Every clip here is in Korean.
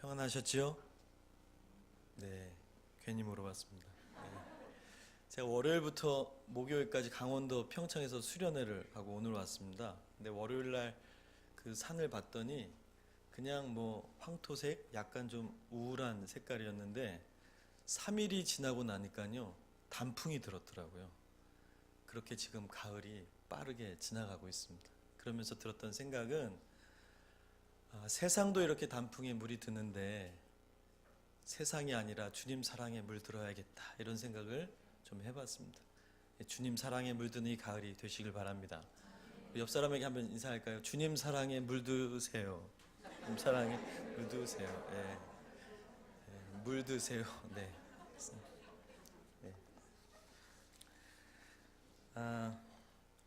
평안하셨지요? 네, 괜히 물어봤습니다. 네. 제가 월요일부터 목요일까지 강원도 평창에서 수련회를 가고 오늘 왔습니다. 근데 월요일 날 그 산을 봤더니 그냥 뭐 황토색, 약간 좀 우울한 색깔이었는데 3일이 지나고 나니까요 단풍이 들었더라고요. 그렇게 지금 가을이 빠르게 지나가고 있습니다. 그러면서 들었던 생각은 세상도 이렇게 단풍에 물이 드는데 세상이 아니라 주님 사랑에 물들어야겠다, 이런 생각을 좀 해봤습니다. 주님 사랑에 물드는 이 가을이 되시길 바랍니다. 옆 사람에게 한번 인사할까요? 주님 사랑에 물드세요. 주님 사랑에 물드세요. 예, 예, 물드세요. 네. 네.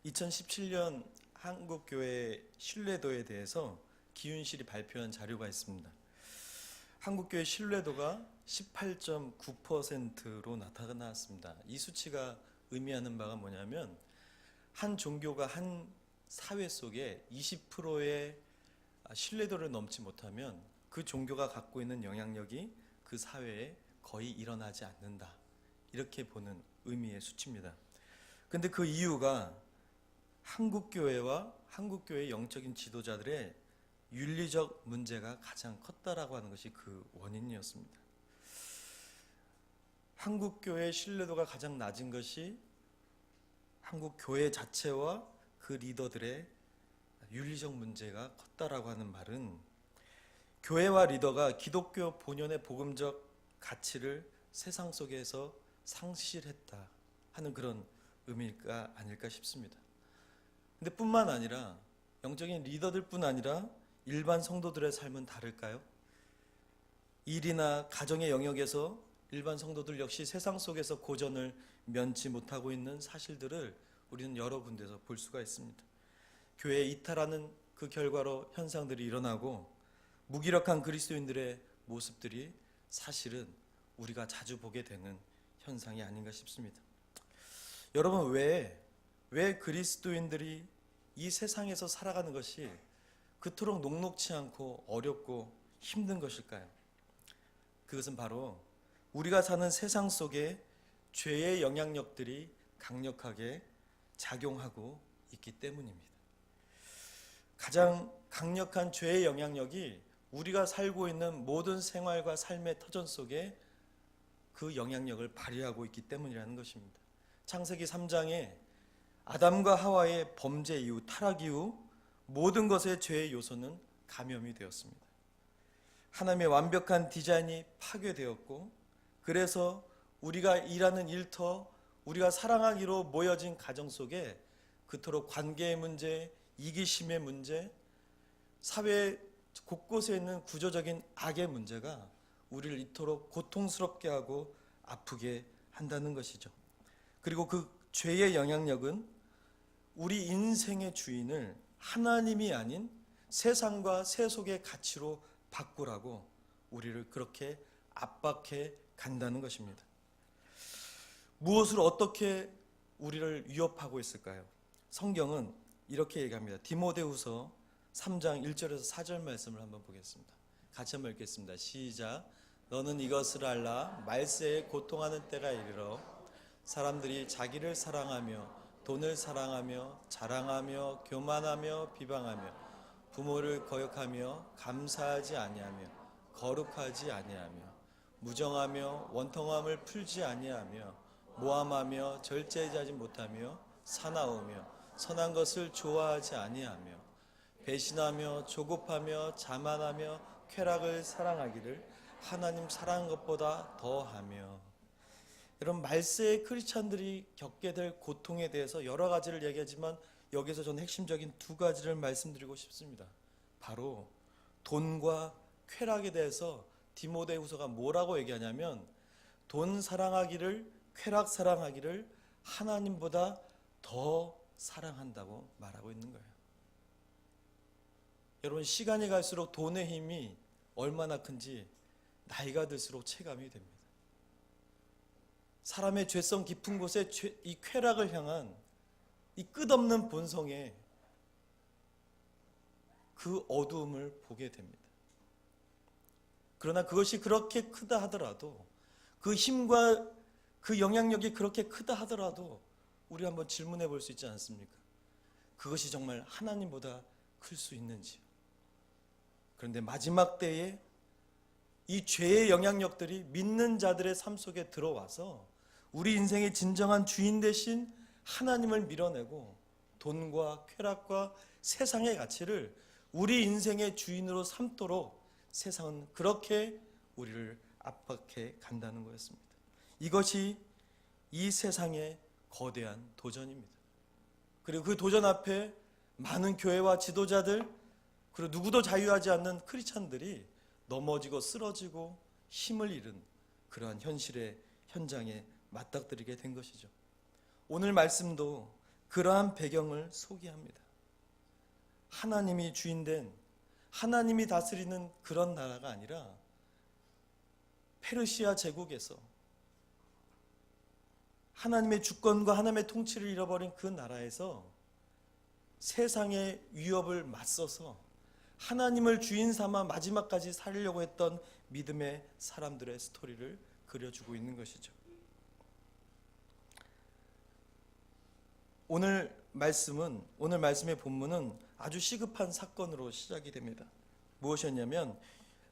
2017년 한국교회 신뢰도에 대해서 기윤실이 발표한 자료가 있습니다. 한국교회 신뢰도가 18.9%로 나타났습니다. 이 수치가 의미하는 바가 뭐냐면 한 종교가 한 사회 속에 20%의 신뢰도를 넘지 못하면 그 종교가 갖고 있는 영향력이 그 사회에 거의 일어나지 않는다, 이렇게 보는 의미의 수치입니다. 근데 그 이유가 한국교회와 한국교회 영적인 지도자들의 윤리적 문제가 가장 컸다라고 하는 것이 그 원인이었습니다. 한국교회의 신뢰도가 가장 낮은 것이 한국교회 자체와 그 리더들의 윤리적 문제가 컸다라고 하는 말은 교회와 리더가 기독교 본연의 복음적 가치를 세상 속에서 상실했다 하는 그런 의미가 아닐까 싶습니다. 근데 뿐만 아니라 영적인 리더들 뿐 아니라 일반 성도들의 삶은 다를까요? 일이나 가정의 영역에서 일반 성도들 역시 세상 속에서 고전을 면치 못하고 있는 사실들을 우리는 여러 군데서 볼 수가 있습니다. 교회에 이탈하는 그 결과로 현상들이 일어나고 무기력한 그리스도인들의 모습들이 사실은 우리가 자주 보게 되는 현상이 아닌가 싶습니다. 여러분, 왜 그리스도인들이 이 세상에서 살아가는 것이 그토록 녹록치 않고 어렵고 힘든 것일까요? 그것은 바로 우리가 사는 세상 속에 죄의 영향력들이 강력하게 작용하고 있기 때문입니다. 가장 강력한 죄의 영향력이 우리가 살고 있는 모든 생활과 삶의 터전 속에 그 영향력을 발휘하고 있기 때문이라는 것입니다. 창세기 3장에 아담과 하와의 범죄 이후, 타락 이후 모든 것의 죄의 요소는 감염이 되었습니다. 하나님의 완벽한 디자인이 파괴되었고, 그래서 우리가 일하는 일터, 우리가 사랑하기로 모여진 가정 속에 그토록 관계의 문제, 이기심의 문제, 사회 곳곳에 있는 구조적인 악의 문제가 우리를 이토록 고통스럽게 하고 아프게 한다는 것이죠. 그리고 그 죄의 영향력은 우리 인생의 주인을 하나님이 아닌 세상과 세속의 가치로 바꾸라고 우리를 그렇게 압박해 간다는 것입니다. 무엇을 어떻게 우리를 위협하고 있을까요? 성경은 이렇게 얘기합니다. 디모데후서 3장 1절에서 4절 말씀을 한번 보겠습니다. 같이 한번 읽겠습니다. 시작. 너는 이것을 알라. 말세에 고통하는 때가 이르러 사람들이 자기를 사랑하며 돈을 사랑하며 자랑하며 교만하며 비방하며 부모를 거역하며 감사하지 아니하며 거룩하지 아니하며 무정하며 원통함을 풀지 아니하며 모함하며 절제하지 못하며 사나우며 선한 것을 좋아하지 아니하며 배신하며 조급하며 자만하며 쾌락을 사랑하기를 하나님 사랑한 것보다 더하며. 여러분, 말세의 크리스찬들이 겪게 될 고통에 대해서 여러 가지를 얘기하지만 여기서 저는 핵심적인 두 가지를 말씀드리고 싶습니다. 바로 돈과 쾌락에 대해서 디모데후서가 뭐라고 얘기하냐면 돈 사랑하기를, 쾌락 사랑하기를 하나님보다 더 사랑한다고 말하고 있는 거예요. 여러분, 시간이 갈수록 돈의 힘이 얼마나 큰지 나이가 들수록 체감이 됩니다. 사람의 죄성 깊은 곳에 이 쾌락을 향한 이 끝없는 본성에 그 어두움을 보게 됩니다. 그러나 그것이 그렇게 크다 하더라도, 그 힘과 그 영향력이 그렇게 크다 하더라도 우리 한번 질문해 볼 수 있지 않습니까? 그것이 정말 하나님보다 클 수 있는지요? 그런데 마지막 때에 이 죄의 영향력들이 믿는 자들의 삶 속에 들어와서 우리 인생의 진정한 주인 되신 하나님을 밀어내고 돈과 쾌락과 세상의 가치를 우리 인생의 주인으로 삼도록 세상은 그렇게 우리를 압박해 간다는 거였습니다. 이것이 이 세상의 거대한 도전입니다. 그리고 그 도전 앞에 많은 교회와 지도자들, 그리고 누구도 자유하지 않는 크리스찬들이 넘어지고 쓰러지고 힘을 잃은 그러한 현실의 현장에 맞닥뜨리게 된 것이죠. 오늘 말씀도 그러한 배경을 소개합니다. 하나님이 주인된, 하나님이 다스리는 그런 나라가 아니라 페르시아 제국에서 하나님의 주권과 하나님의 통치를 잃어버린 그 나라에서 세상의 위협을 맞서서 하나님을 주인 삼아 마지막까지 살려고 했던 믿음의 사람들의 스토리를 그려주고 있는 것이죠. 오늘 말씀의 본문은 아주 시급한 사건으로 시작이 됩니다. 무엇이었냐면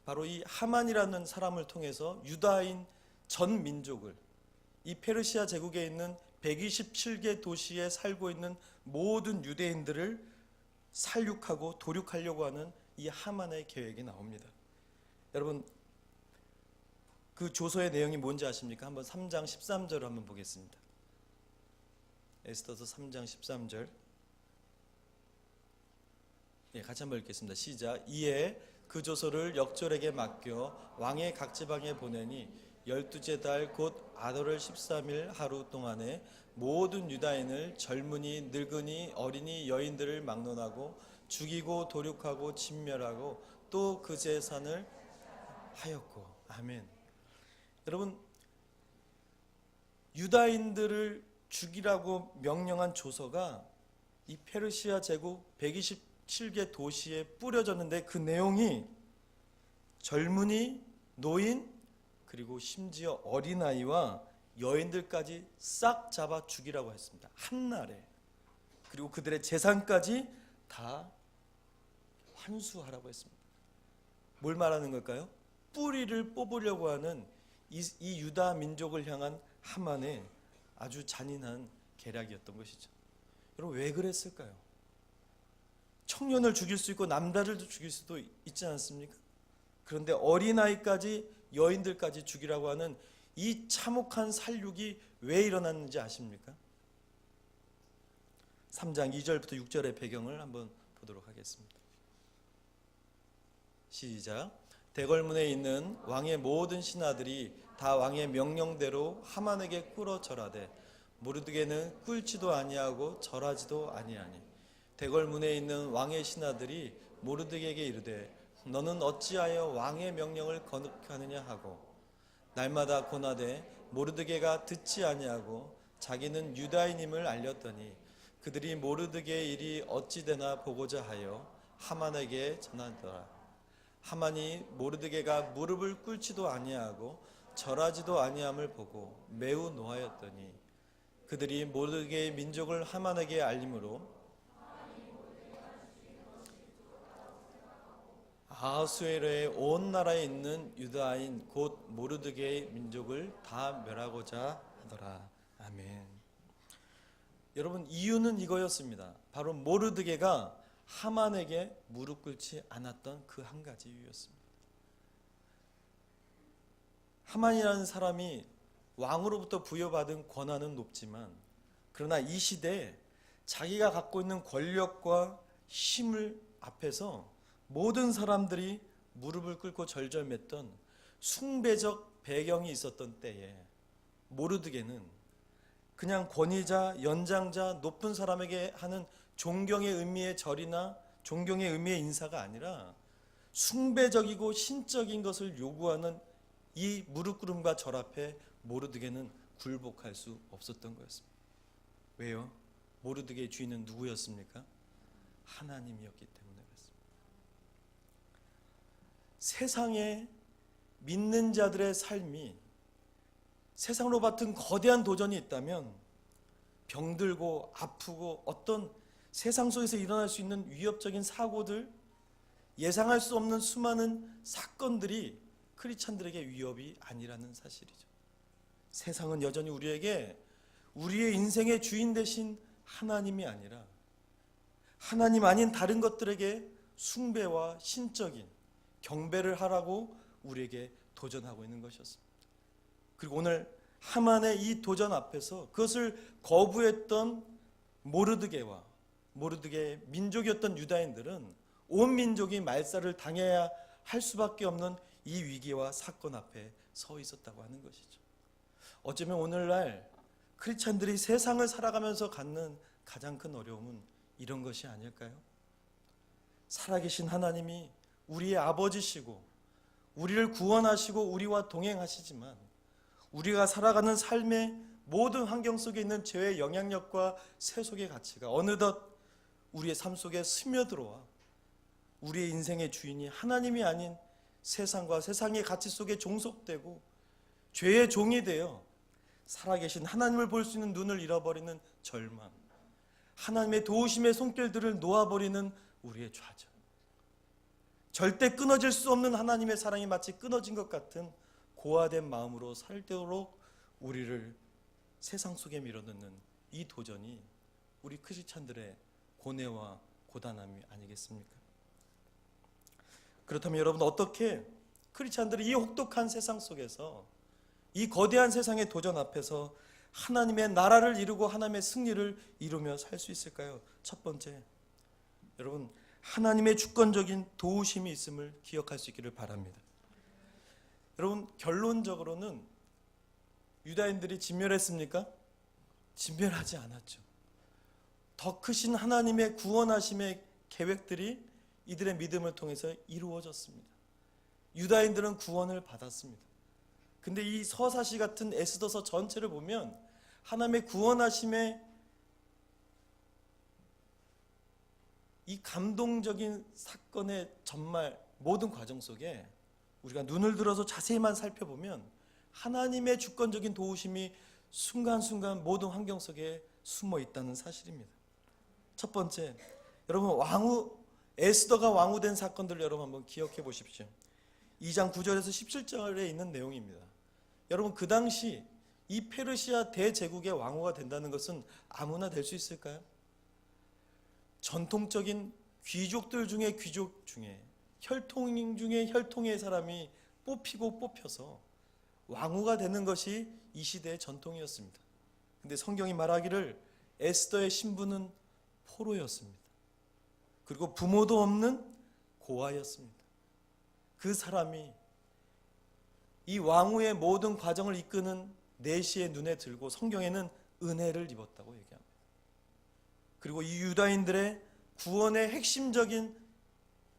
바로 이 하만이라는 사람을 통해서 유다인 전 민족을, 이 페르시아 제국에 있는 127개 도시에 살고 있는 모든 유대인들을 살육하고 도륙하려고 하는 이 하만의 계획이 나옵니다. 여러분, 그 조서의 내용이 뭔지 아십니까? 한번 3장 13절을 한번 보겠습니다. 에스더서 3장 13절. 같이 한번 읽겠습니다. 시작. 이에 그 조서를 역졸에게 맡겨 왕의 각 지방에 보내니 12째 달 곧 아돌월 13일 하루 동안에 모든 유다인을 젊은이, 늙은이, 어린이, 여인들을 막론하고 죽이고 도륙하고 진멸하고 또 그 재산을 하였고. 아멘. 여러분, 유다인들을 죽이라고 명령한 조서가 이 페르시아 제국 127개 도시에 뿌려졌는데 그 내용이 젊은이, 노인, 그리고 심지어 어린아이와 여인들까지 싹 잡아 죽이라고 했습니다. 한날에. 그리고 그들의 재산까지 다 환수하라고 했습니다. 뭘 말하는 걸까요? 뿌리를 뽑으려고 하는 이 유다 민족을 향한 하만의 아주 잔인한 계략이었던 것이죠. 여러분, 왜 그랬을까요? 청년을 죽일 수 있고 남자들도 죽일 수도 있지 않습니까? 그런데 어린아이까지, 여인들까지 죽이라고 하는 이 참혹한 살육이 왜 일어났는지 아십니까? 3장 2절부터 6절의 배경을 한번 보도록 하겠습니다. 시작. 대궐문에 있는 왕의 모든 신하들이 다 왕의 명령대로 하만에게 꿇어 절하되 모르드게는 꿇지도 아니하고 절하지도 아니하니 대궐문에 있는 왕의 신하들이 모르드게에게 이르되 너는 어찌하여 왕의 명령을 거역하느냐 하고 날마다 고나되 모르드게가 듣지 아니하고 자기는 유다인임을 알렸더니 그들이 모르드게의 일이 어찌 되나 보고자 하여 하만에게 전하더라. 하만이 모르드게가 무릎을 꿇지도 아니하고 절하지도 아니함을 보고 매우 노하였더니 그들이 모르드게의 민족을 하만에게 알림으로 아하수에로의 온 나라에 있는 유다인 곧 모르드게의 민족을 다 멸하고자 하더라. 아멘. 여러분, 이유는 이거였습니다. 바로 모르드게가 하만에게 무릎 꿇지 않았던 그 한 가지 이유였습니다. 하만이라는 사람이 왕으로부터 부여받은 권한은 높지만 그러나 이 시대에 자기가 갖고 있는 권력과 힘을 앞에서 모든 사람들이 무릎을 꿇고 절절맸던 숭배적 배경이 있었던 때에 모르드게는 그냥 권위자, 연장자, 높은 사람에게 하는 존경의 의미의 절이나 존경의 의미의 인사가 아니라 숭배적이고 신적인 것을 요구하는 이 무릎 꿇음과 절 앞에 모르드게는 굴복할 수 없었던 거였습니다. 왜요? 모르드게의 주인은 누구였습니까? 하나님이었기 때문에 그렇습니다. 세상에 믿는 자들의 삶이 세상으로 같은 거대한 도전이 있다면 병들고 아프고 어떤 세상 속에서 일어날 수 있는 위협적인 사고들, 예상할 수 없는 수많은 사건들이 크리스찬들에게 위협이 아니라는 사실이죠. 세상은 여전히 우리에게 우리의 인생의 주인 되신 하나님이 아니라 하나님 아닌 다른 것들에게 숭배와 신적인 경배를 하라고 우리에게 도전하고 있는 것이었습니다. 그리고 오늘 하만의 이 도전 앞에서 그것을 거부했던 모르드게의 민족이었던 유다인들은 온 민족이 말살을 당해야 할 수밖에 없는 이 위기와 사건 앞에 서 있었다고 하는 것이죠. 어쩌면 오늘날 크리스찬들이 세상을 살아가면서 갖는 가장 큰 어려움은 이런 것이 아닐까요? 살아계신 하나님이 우리의 아버지시고 우리를 구원하시고 우리와 동행하시지만 우리가 살아가는 삶의 모든 환경 속에 있는 죄의 영향력과 세속의 가치가 어느덧 우리의 삶 속에 스며들어와 우리의 인생의 주인이 하나님이 아닌 세상과 세상의 가치 속에 종속되고 죄의 종이 되어 살아계신 하나님을 볼 수 있는 눈을 잃어버리는 절망, 하나님의 도우심의 손길들을 놓아버리는 우리의 좌절, 절대 끊어질 수 없는 하나님의 사랑이 마치 끊어진 것 같은 고아된 마음으로 살도록 우리를 세상 속에 밀어넣는 이 도전이 우리 크리스찬들의 고뇌와 고단함이 아니겠습니까? 그렇다면 여러분, 어떻게 크리스찬들이 이 혹독한 세상 속에서 이 거대한 세상의 도전 앞에서 하나님의 나라를 이루고 하나님의 승리를 이루며 살 수 있을까요? 첫 번째, 여러분, 하나님의 주권적인 도우심이 있음을 기억할 수 있기를 바랍니다. 여러분, 결론적으로는 유다인들이 진멸했습니까? 진멸하지 않았죠. 더 크신 하나님의 구원하심의 계획들이 이들의 믿음을 통해서 이루어졌습니다. 유다인들은 구원을 받았습니다. 근데 이 서사시 같은 에스더서 전체를 보면 하나님의 구원하심의 이 감동적인 사건의 전말 모든 과정 속에 우리가 눈을 들어서 자세히만 살펴보면 하나님의 주권적인 도우심이 순간순간 모든 환경 속에 숨어 있다는 사실입니다. 첫 번째, 여러분, 에스더가 왕후된 사건들을 여러분 한번 기억해 보십시오. 2장 9절에서 17절에 있는 내용입니다. 여러분, 그 당시 이 페르시아 대제국의 왕후가 된다는 것은 아무나 될 수 있을까요? 전통적인 귀족들 중에 귀족 중에 혈통 중에 혈통의 사람이 뽑히고 뽑혀서 왕후가 되는 것이 이 시대의 전통이었습니다. 근데 성경이 말하기를 에스더의 신부는 포로였습니다. 그리고 부모도 없는 고아였습니다. 그 사람이 이 왕후의 모든 과정을 이끄는 내시의 눈에 들고 성경에는 은혜를 입었다고 얘기합니다. 그리고 이 유다인들의 구원의 핵심적인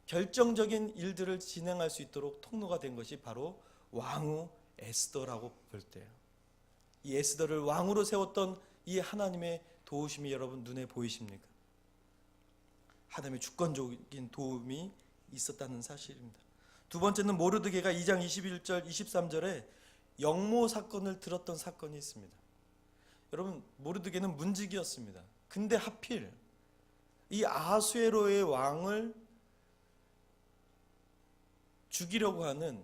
결정적인 일들을 진행할 수 있도록 통로가 된 것이 바로 왕후 에스더라고 볼 때예요. 이 에스더를 왕으로 세웠던 이 하나님의 도우심이 여러분 눈에 보이십니까? 하나님의 주권적인 도움이 있었다는 사실입니다. 두 번째는 모르드게가 2장 21절 23절에 영모 사건을 들었던 사건이 있습니다. 여러분, 모르드게는 문지기였습니다. 근데 하필 이 아하수에로의 왕을 죽이려고 하는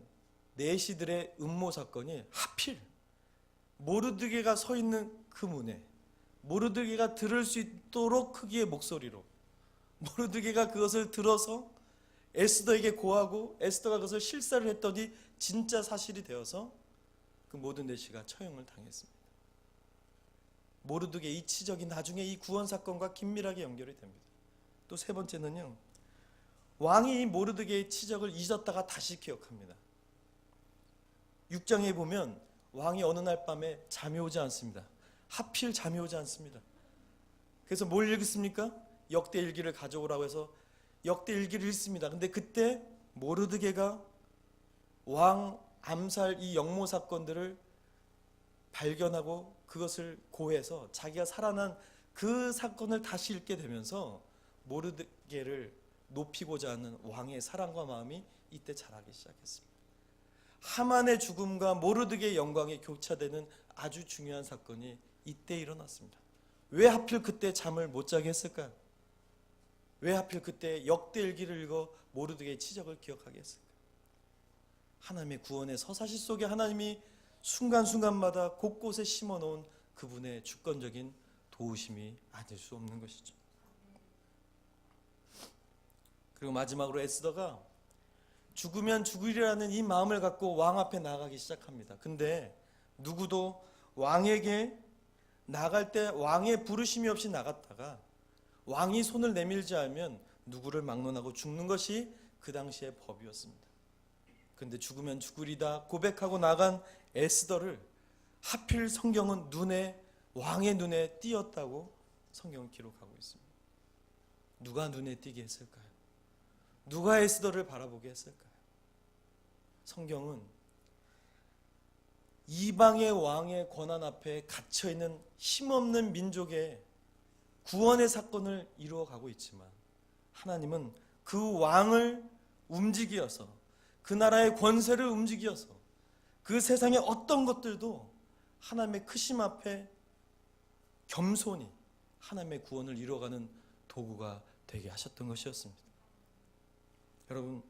내시들의 음모 사건이 하필 모르드게가 서 있는 그 문에 모르드게가 들을 수 있도록 크기의 목소리로 모르드게가 그것을 들어서 에스더에게 고하고 에스더가 그것을 실사를 했더니 진짜 사실이 되어서 그 모든 내시가 처형을 당했습니다. 모르드게 이 치적이 나중에 이 구원 사건과 긴밀하게 연결이 됩니다. 또 세 번째는요, 왕이 이 모르드게의 치적을 잊었다가 다시 기억합니다. 6장에 보면 왕이 어느 날 밤에 잠이 오지 않습니다. 하필 잠이 오지 않습니다. 그래서 뭘 읽습니까? 역대일기를 가져오라고 해서 역대일기를 읽습니다. 근데 그때 모르드게가 왕 암살 이 역모 사건들을 발견하고 그것을 고해서 자기가 살아난 그 사건을 다시 읽게 되면서 모르드게를 높이고자 하는 왕의 사랑과 마음이 이때 자라기 시작했습니다. 하만의 죽음과 모르드게의 영광이 교차되는 아주 중요한 사건이 이때 일어났습니다. 왜 하필 그때 잠을 못 자게 했을까요? 왜 하필 그때 역대일기를 읽어 모르드게의 치적을 기억하게 했을까요? 하나님의 구원의 서사시 속에 하나님이 순간순간마다 곳곳에 심어놓은 그분의 주권적인 도우심이 아닐 수 없는 것이죠. 그리고 마지막으로 에스더가 죽으면 죽으리라는 이 마음을 갖고 왕 앞에 나가기 시작합니다. 근데 누구도 왕에게 나갈 때 왕의 부르심이 없이 나갔다가 왕이 손을 내밀지 않으면 누구를 막론하고 죽는 것이 그 당시의 법이었습니다. 그런데 죽으면 죽으리다 고백하고 나간 에스더를 하필 성경은 왕의 눈에 띄었다고 성경은 기록하고 있습니다. 누가 눈에 띄게 했을까요? 누가 에스더를 바라보게 했을까요? 성경은 이방의 왕의 권한 앞에 갇혀있는 힘없는 민족의 구원의 사건을 이루어가고 있지만 하나님은 그 왕을 움직여서 그 나라의 권세를 움직여서 그 세상의 어떤 것들도 하나님의 크심 앞에 겸손히 하나님의 구원을 이루어가는 도구가 되게 하셨던 것이었습니다. 여러분,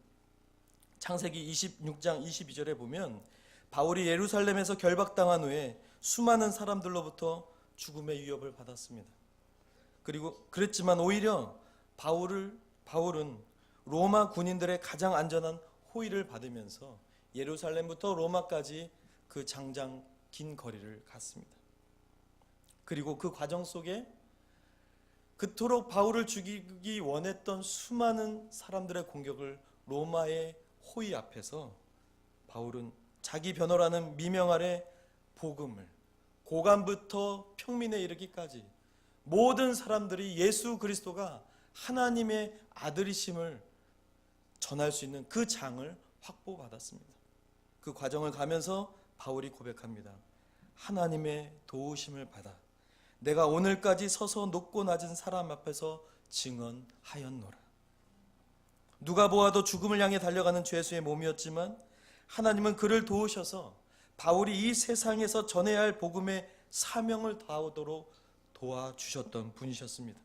창세기 26장 22절에 보면 바울이 예루살렘에서 결박당한 후에 수많은 사람들로부터 죽음의 위협을 받았습니다. 그랬지만 오히려 바울은 로마 군인들의 가장 안전한 호의를 받으면서 예루살렘부터 로마까지 그 장장 긴 거리를 갔습니다. 그리고 그 과정 속에 그토록 바울을 죽이기 원했던 수많은 사람들의 공격을 로마의 호의 앞에서 바울은 자기 변호라는 미명 아래 복음을 고관부터 평민에 이르기까지 모든 사람들이 예수 그리스도가 하나님의 아들이심을 전할 수 있는 그 장을 확보받았습니다. 그 과정을 가면서 바울이 고백합니다. 하나님의 도우심을 받아 내가 오늘까지 서서 높고 낮은 사람 앞에서 증언하였노라. 누가 보아도 죽음을 향해 달려가는 죄수의 몸이었지만 하나님은 그를 도우셔서 바울이 이 세상에서 전해야 할 복음의 사명을 다하도록 도와주셨던 분이셨습니다.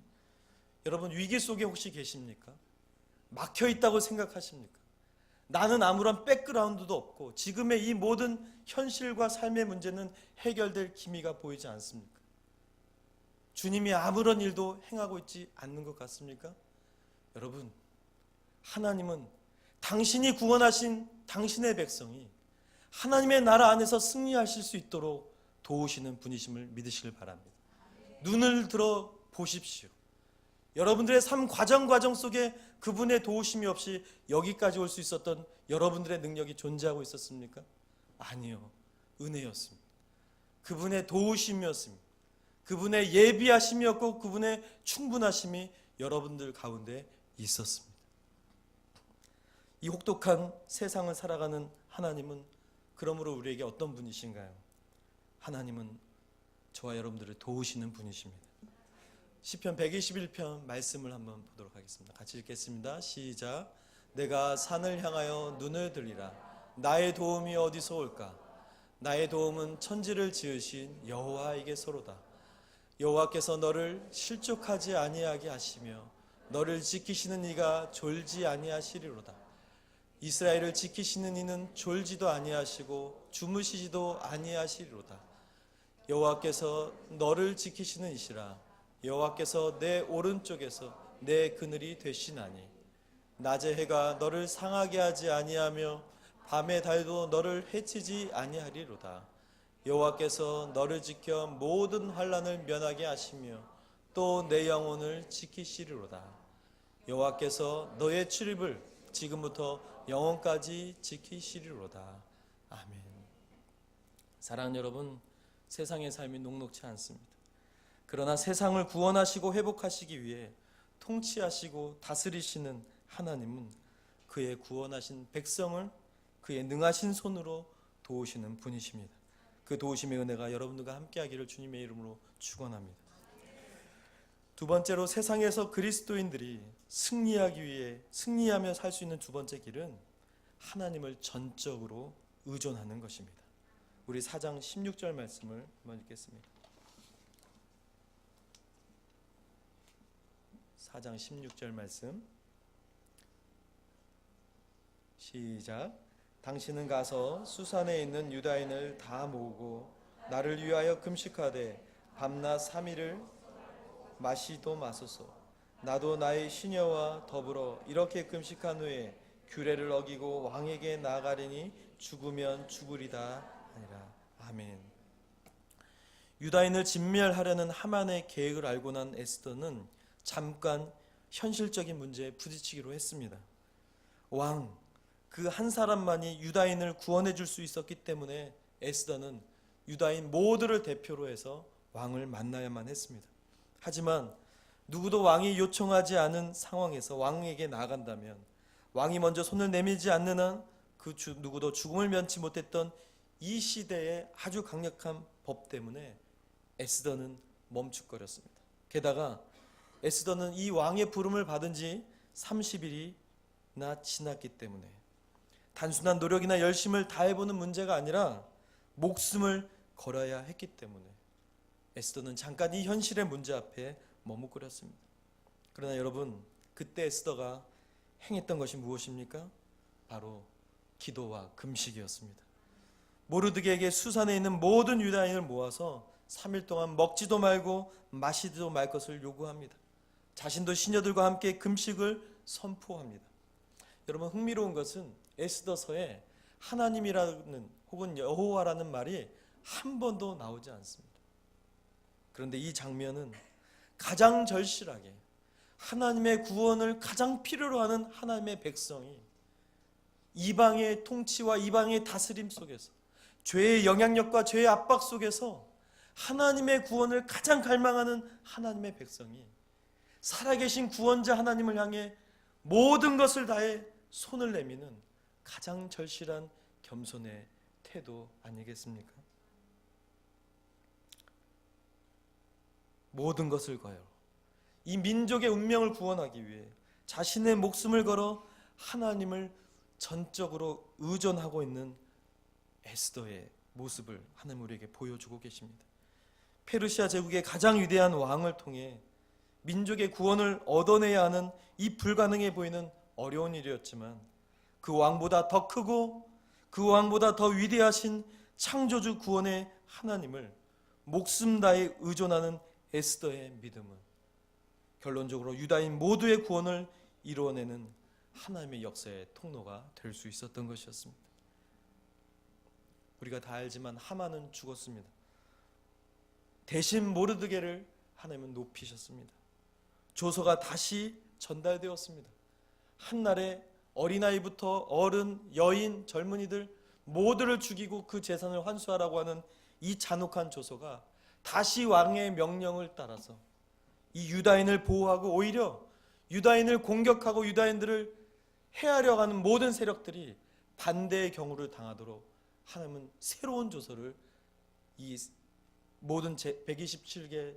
여러분, 위기 속에 혹시 계십니까? 막혀 있다고 생각하십니까? 나는 아무런 백그라운드도 없고 지금의 이 모든 현실과 삶의 문제는 해결될 기미가 보이지 않습니까? 주님이 아무런 일도 행하고 있지 않는 것 같습니까? 여러분, 하나님은 당신이 구원하신 당신의 백성이 하나님의 나라 안에서 승리하실 수 있도록 도우시는 분이심을 믿으시길 바랍니다. 눈을 들어 보십시오. 여러분들의 삶 과정 속에 그분의 도우심이 없이 여기까지 올 수 있었던 여러분들의 능력이 존재하고 있었습니까? 아니요. 은혜였습니다. 그분의 도우심이었습니다. 그분의 예비하심이었고 그분의 충분하심이 여러분들 가운데 있었습니다. 이 혹독한 세상을 살아가는 하나님은 그러므로 우리에게 어떤 분이신가요? 하나님은 저와 여러분들을 도우시는 분이십니다. 시편 121편 말씀을 한번 보도록 하겠습니다. 같이 읽겠습니다. 시작. 내가 산을 향하여 눈을 들리라. 나의 도움이 어디서 올까? 나의 도움은 천지를 지으신 여호와에게서로다. 여호와께서 너를 실족하지 아니하게 하시며 너를 지키시는 이가 졸지 아니하시리로다. 이스라엘을 지키시는 이는 졸지도 아니하시고 주무시지도 아니하시리로다. 여호와께서 너를 지키시는 이시라. 여호와께서 내 오른쪽에서 내 그늘이 되시나니 낮의 해가 너를 상하게 하지 아니하며 밤의 달도 너를 해치지 아니하리로다. 여호와께서 너를 지켜 모든 환난을 면하게 하시며 또 내 영혼을 지키시리로다. 여호와께서 너의 출입을 지금부터 영원까지 지키시리로다. 아멘. 사랑하는 여러분, 세상의 삶이 녹록지 않습니다. 그러나 세상을 구원하시고 회복하시기 위해 통치하시고 다스리시는 하나님은 그의 구원하신 백성을 그의 능하신 손으로 도우시는 분이십니다. 그 도우심의 은혜가 여러분들과 함께하기를 주님의 이름으로 축원합니다. 두 번째로, 세상에서 그리스도인들이 승리하기 위해 승리하며 살 수 있는 두 번째 길은 하나님을 전적으로 의존하는 것입니다. 우리 4장 16절 말씀을 한번 읽겠습니다. 4장 16절 말씀 시작. 당신은 가서 수산에 있는 유다인을 다 모으고 나를 위하여 금식하되 밤낮 3일을 마시도 마소서. 나도 나의 시녀와 더불어 이렇게 금식한 후에 규례를 어기고 왕에게 나아가리니 죽으면 죽으리다 아니라. 아멘. 유다인을 진멸하려는 하만의 계획을 알고 난 에스더는 잠깐 현실적인 문제에 부딪히기로 했습니다. 왕, 그 한 사람만이 유다인을 구원해 줄 수 있었기 때문에 에스더는 유다인 모두를 대표로 해서 왕을 만나야만 했습니다. 하지만 누구도 왕이 요청하지 않은 상황에서 왕에게 나아간다면, 왕이 먼저 손을 내밀지 않는 한 그 누구도 죽음을 면치 못했던 이 시대의 아주 강력한 법 때문에 에스더는 멈칫거렸습니다. 게다가 에스더는 이 왕의 부름을 받은 지 30일이나 지났기 때문에 단순한 노력이나 열심을 다해보는 문제가 아니라 목숨을 걸어야 했기 때문에 에스더는 잠깐 이 현실의 문제 앞에 머뭇거렸습니다. 그러나 여러분, 그때 에스더가 행했던 것이 무엇입니까? 바로 기도와 금식이었습니다. 모르드게에게 수산에 있는 모든 유다인을 모아서 3일 동안 먹지도 말고 마시지도 말 것을 요구합니다. 자신도 시녀들과 함께 금식을 선포합니다. 여러분, 흥미로운 것은 에스더서에 하나님이라는 혹은 여호와라는 말이 한 번도 나오지 않습니다. 그런데 이 장면은 가장 절실하게 하나님의 구원을 가장 필요로 하는 하나님의 백성이 이방의 통치와 이방의 다스림 속에서, 죄의 영향력과 죄의 압박 속에서 하나님의 구원을 가장 갈망하는 하나님의 백성이 살아계신 구원자 하나님을 향해 모든 것을 다해 손을 내미는 가장 절실한 겸손의 태도 아니겠습니까? 모든 것을 걸어 이 민족의 운명을 구원하기 위해 자신의 목숨을 걸어 하나님을 전적으로 의존하고 있는 에스더의 모습을 하나님 우리에게 보여주고 계십니다. 페르시아 제국의 가장 위대한 왕을 통해 민족의 구원을 얻어내야 하는 이 불가능해 보이는 어려운 일이었지만, 그 왕보다 더 크고 그 왕보다 더 위대하신 창조주 구원의 하나님을 목숨 다해 의존하는 에스더의 믿음은 결론적으로 유다인 모두의 구원을 이루어내는 하나님의 역사의 통로가 될 수 있었던 것이었습니다. 우리가 다 알지만 하만은 죽었습니다. 대신 모르드게를 하나님은 높이셨습니다. 조서가 다시 전달되었습니다. 한날에 어린아이부터 어른, 여인, 젊은이들 모두를 죽이고 그 재산을 환수하라고 하는 이 잔혹한 조서가 다시 왕의 명령을 따라서 이 유다인을 보호하고 오히려 유다인을 공격하고 유다인들을 해하려고 하는 모든 세력들이 반대의 경우를 당하도록 하나님은 새로운 조서를 이 모든 127개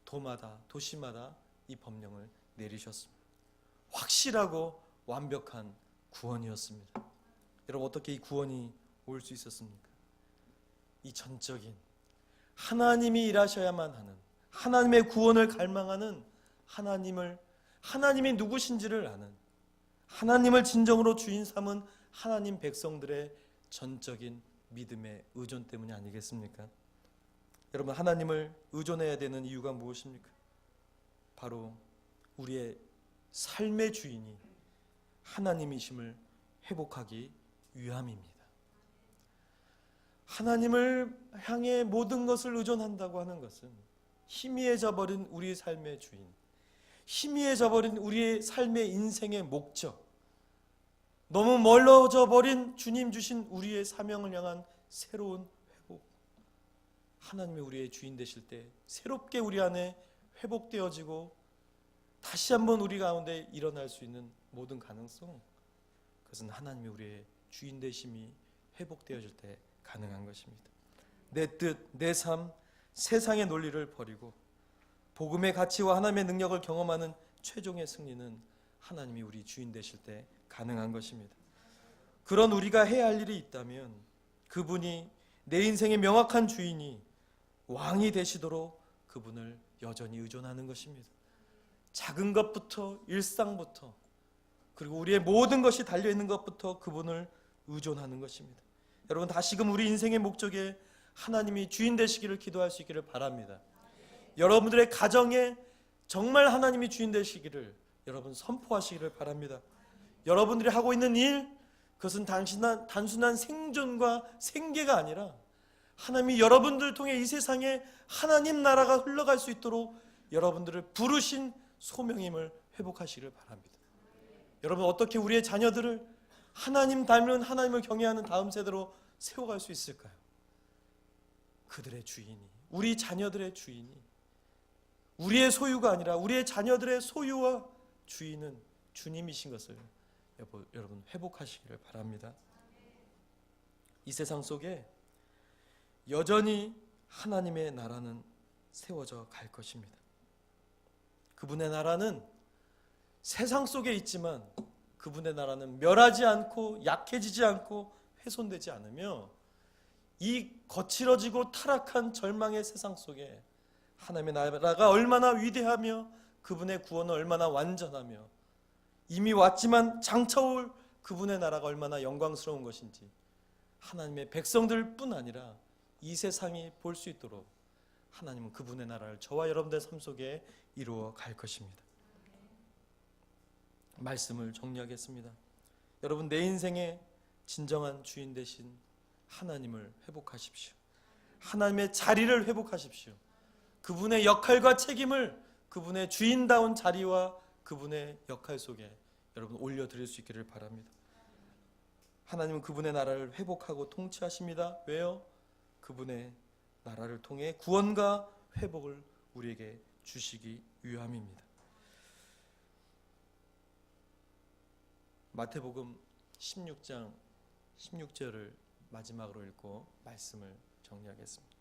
도마다, 도시마다 이 법령을 내리셨습니다. 확실하고 완벽한 구원이었습니다. 여러분, 어떻게 이 구원이 올 수 있었습니까? 이 전적인 하나님이 일하셔야만 하는, 하나님의 구원을 갈망하는 하나님이 누구신지를 아는, 하나님을 진정으로 주인 삼은 하나님 백성들의 전적인 믿음의 의존 때문이 아니겠습니까? 여러분, 하나님을 의존해야 되는 이유가 무엇입니까? 바로 우리의 삶의 주인이 하나님이심을 회복하기 위함입니다. 하나님을 향해 모든 것을 의존한다고 하는 것은 희미해져 버린 우리의 삶의 주인, 희미해져 버린 우리의 삶의 인생의 목적, 너무 멀어져 버린 주님 주신 우리의 사명을 향한 새로운 회복, 하나님이 우리의 주인 되실 때 새롭게 우리 안에 회복되어지고 다시 한번 우리 가운데 일어날 수 있는 모든 가능성, 그것은 하나님이 우리의 주인 되심이 회복되어질 때 가능한 것입니다. 내 뜻, 내 삶, 세상의 논리를 버리고 복음의 가치와 하나님의 능력을 경험하는 최종의 승리는 하나님이 우리 주인 되실 때 가능한 것입니다. 그런 우리가 해야 할 일이 있다면 그분이 내 인생의 명확한 주인이 왕이 되시도록 그분을 여전히 의존하는 것입니다. 작은 것부터 일상부터 그리고 우리의 모든 것이 달려있는 것부터 그분을 의존하는 것입니다. 여러분 다시금 우리 인생의 목적에 하나님이 주인 되시기를 기도할 수 있기를 바랍니다. 여러분들의 가정에 정말 하나님이 주인 되시기를 여러분 선포하시기를 바랍니다. 여러분들이 하고 있는 일, 그것은 단순한 생존과 생계가 아니라 하나님이 여러분들을 통해 이 세상에 하나님 나라가 흘러갈 수 있도록 여러분들을 부르신 소명임을 회복하시기를 바랍니다. 여러분 어떻게 우리의 자녀들을 하나님 닮은 하나님을 경외하는 다음 세대로 세워갈 수 있을까요? 그들의 주인이, 우리 자녀들의 주인이 우리의 소유가 아니라 우리의 자녀들의 소유와 주인은 주님이신 것을 여러분 회복하시기를 바랍니다. 이 세상 속에 여전히 하나님의 나라는 세워져 갈 것입니다. 그분의 나라는 세상 속에 있지만 그분의 나라는 멸하지 않고 약해지지 않고 훼손되지 않으며 이 거칠어지고 타락한 절망의 세상 속에 하나님의 나라가 얼마나 위대하며 그분의 구원은 얼마나 완전하며 이미 왔지만 장차 올 그분의 나라가 얼마나 영광스러운 것인지 하나님의 백성들 뿐 아니라 이 세상이 볼 수 있도록 하나님은 그분의 나라를 저와 여러분들의 삶 속에 이루어 갈 것입니다. 말씀을 정리하겠습니다. 여러분 내 인생의 진정한 주인 되신 하나님을 회복하십시오. 하나님의 자리를 회복하십시오. 그분의 역할과 책임을 그분의 주인다운 자리와 그분의 역할 속에 여러분 올려드릴 수 있기를 바랍니다. 하나님은 그분의 나라를 회복하고 통치하십니다. 왜요? 그분의 나라를 통해 구원과 회복을 우리에게 주시기 위함입니다. 마태복음 16장 16절을 마지막으로 읽고 말씀을 정리하겠습니다.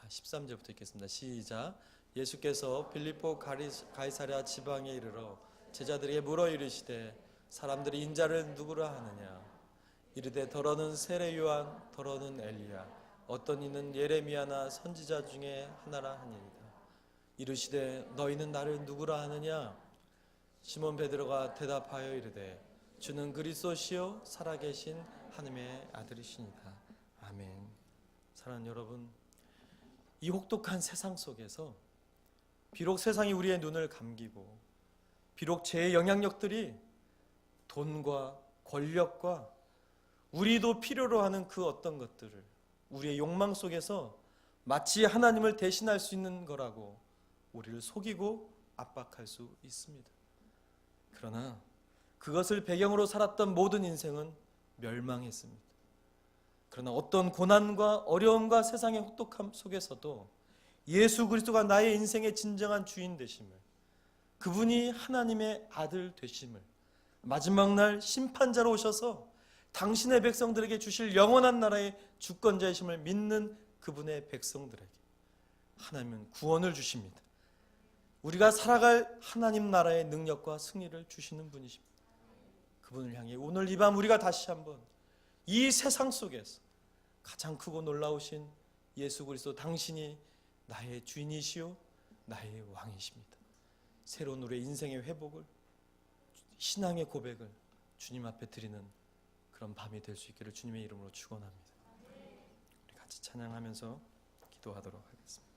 13절부터 읽겠습니다. 시작. 예수께서 빌립보 가이사랴 지방에 이르러 제자들에게 물어 이르시되 사람들이 인자를 누구라 하느냐 이르되 더러는 세례 요한 더러는 엘리야 어떤 이는 예레미야나 선지자 중에 하나라 하니이다. 이르시되 너희는 나를 누구라 하느냐 시몬 베드로가 대답하여 이르되 주는 그리스도시요 살아계신 하나님의 아들이시니라. 아멘. 사랑하는 여러분, 이 혹독한 세상 속에서 비록 세상이 우리의 눈을 감기고 비록 죄의 영향력들이 돈과 권력과 우리도 필요로 하는 그 어떤 것들을 우리의 욕망 속에서 마치 하나님을 대신할 수 있는 거라고 우리를 속이고 압박할 수 있습니다. 그러나 그것을 배경으로 살았던 모든 인생은 멸망했습니다. 그러나 어떤 고난과 어려움과 세상의 혹독함 속에서도 예수 그리스도가 나의 인생의 진정한 주인 되심을, 그분이 하나님의 아들 되심을, 마지막 날 심판자로 오셔서 당신의 백성들에게 주실 영원한 나라의 주권자이심을 믿는 그분의 백성들에게 하나님은 구원을 주십니다. 우리가 살아갈 하나님 나라의 능력과 승리를 주시는 분이십니다. 그분을 향해 오늘 이 밤 우리가 다시 한번 이 세상 속에서 가장 크고 놀라우신 예수 그리스도 당신이 나의 주인이시요 나의 왕이십니다. 새로운 우리의 인생의 회복을, 신앙의 고백을 주님 앞에 드리는 그런 밤이 될 수 있기를 주님의 이름으로 축원합니다. 우리 같이 찬양하면서 기도하도록 하겠습니다.